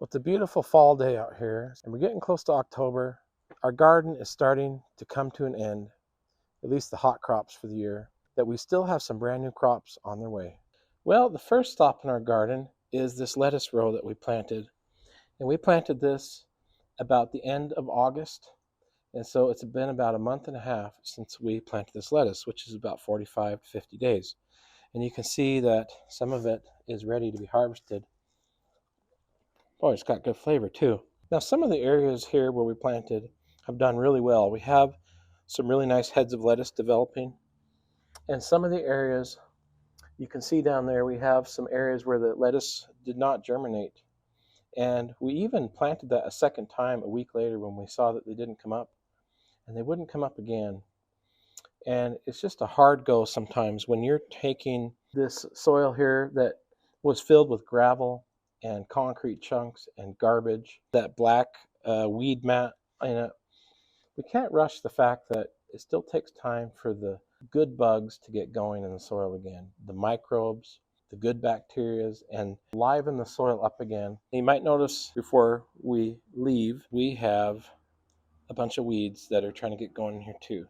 Well, it's a beautiful fall day out here, and we're getting close to October. Our garden is starting to come to an end, at least the hot crops for the year, that we still have some brand new crops on their way. Well, the first stop in our garden is this lettuce row that we planted. And we planted this about the end of August. And so it's been about a month and a half since we planted this lettuce, which is about 45 to 50 days. And you can see that some of it is ready to be harvested. Oh, it's got good flavor too. Now, some of the areas here where we planted have done really well. We have some really nice heads of lettuce developing. And some of the areas you can see down there, we have some areas where the lettuce did not germinate. And we even planted that a second time a week later when we saw that they didn't come up. And they wouldn't come up again. And it's just a hard go sometimes when you're taking this soil here that was filled with gravel and concrete chunks and garbage, that black weed mat in it. We can't rush the fact that it still takes time for the good bugs to get going in the soil again, the microbes, the good bacteria, and liven the soil up again. You might notice before we leave, we have a bunch of weeds that are trying to get going in here too.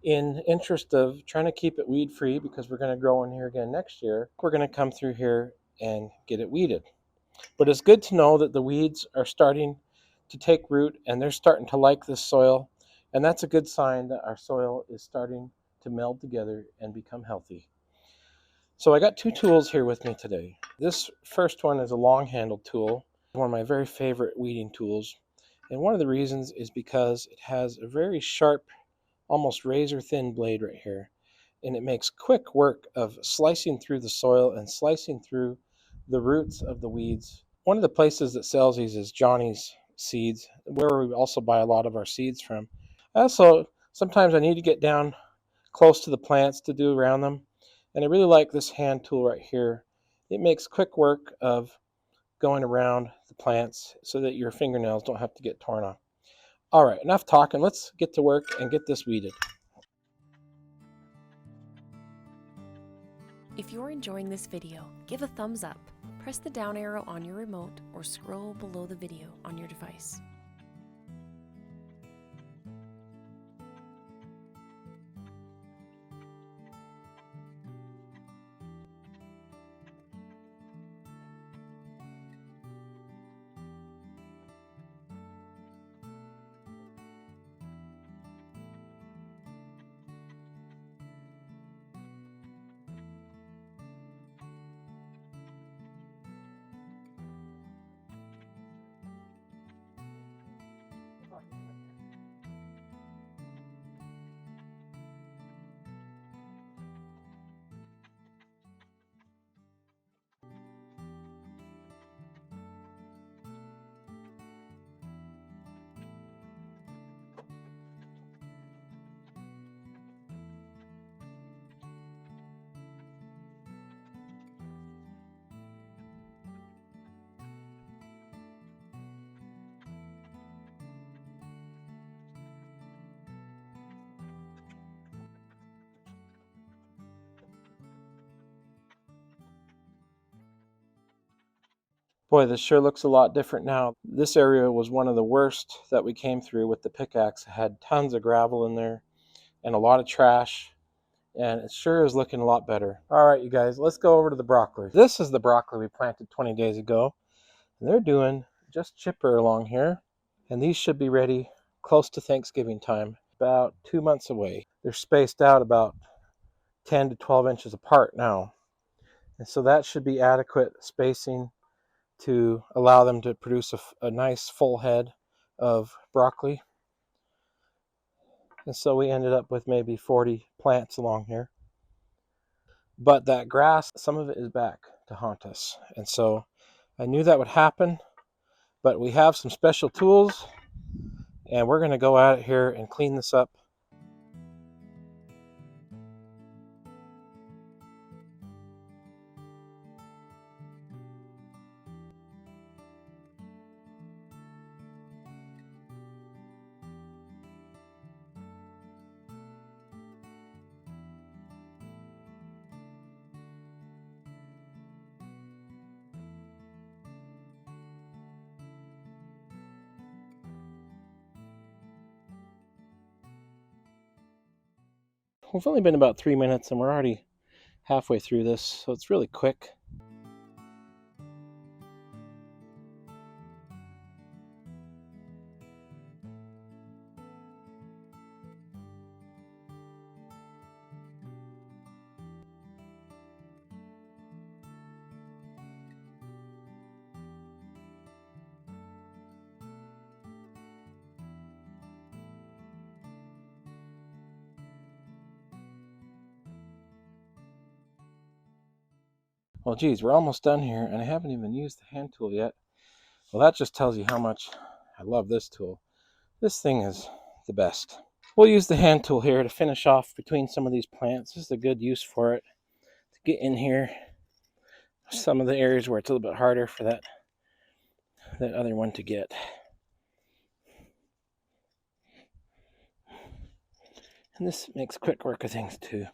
In interest of trying to keep it weed free, because we're going to grow in here again next year, we're going to come through here and get it weeded. But it's good to know that the weeds are starting to take root and they're starting to like this soil. And that's a good sign that our soil is starting to meld together and become healthy. So I got two tools here with me today. This first one is a long-handled tool, one of my very favorite weeding tools. And one of the reasons is because it has a very sharp, almost razor-thin blade right here. And it makes quick work of slicing through the soil and slicing through the roots of the weeds. One of the places that sells these is Johnny's Seeds, where we also buy a lot of our seeds from. Also, sometimes I need to get down close to the plants to do around them. And I really like this hand tool right here. It makes quick work of going around the plants so that your fingernails don't have to get torn off. All right, enough talking. Let's get to work and get this weeded. If you're enjoying this video, give a thumbs up, press the down arrow on your remote, or scroll below the video on your device. Boy, this sure looks a lot different now. This area was one of the worst that we came through with the pickaxe. It had tons of gravel in there and a lot of trash, and it sure is looking a lot better. All right, you guys, let's go over to the broccoli. This is the broccoli we planted 20 days ago, and they're doing just chipper along here, and these should be ready close to Thanksgiving time, about 2 months away. They're spaced out about 10 to 12 inches apart now, and so that should be adequate spacing to allow them to produce a nice full head of broccoli. And so we ended up with maybe 40 plants along here. But that grass, some of it is back to haunt us. And so I knew that would happen, but we have some special tools and we're going to go at it here and clean this up. We've only been about 3 minutes and we're already halfway through this, so it's really quick. Well, geez, we're almost done here, and I haven't even used the hand tool yet. Well, that just tells you how much I love this tool. This thing is the best. We'll use the hand tool here to finish off between some of these plants. This is a good use for it, to get in here. Some of the areas where it's a little bit harder for that other one to get. And this makes quick work of things too.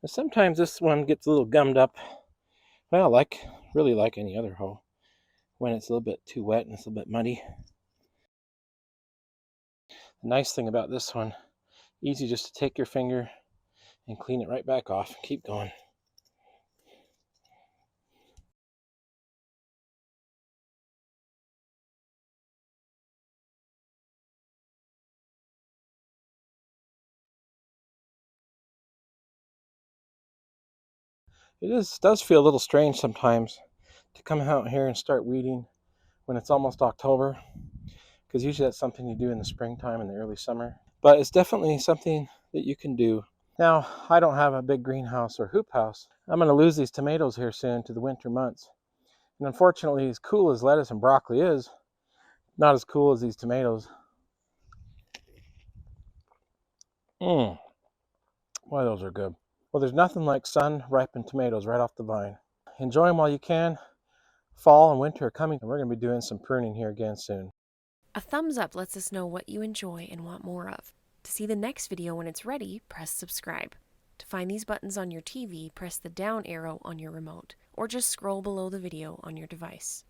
But sometimes this one gets a little gummed up. Well, really like any other hoe, when it's a little bit too wet and it's a little bit muddy. The nice thing about this one, easy just to take your finger and clean it right back off. Keep going. Does feel a little strange sometimes to come out here and start weeding when it's almost October, because usually that's something you do in the springtime and the early summer. But it's definitely something that you can do. Now, I don't have a big greenhouse or hoop house. I'm going to lose these tomatoes here soon to the winter months. And unfortunately, as cool as lettuce and broccoli is, not as cool as these tomatoes. Boy, those are good. Well, there's nothing like sun-ripened tomatoes right off the vine. Enjoy them while you can. Fall and winter are coming, and we're going to be doing some pruning here again soon. A thumbs up lets us know what you enjoy and want more of. To see the next video when it's ready, press subscribe. To find these buttons on your TV, press the down arrow on your remote, or just scroll below the video on your device.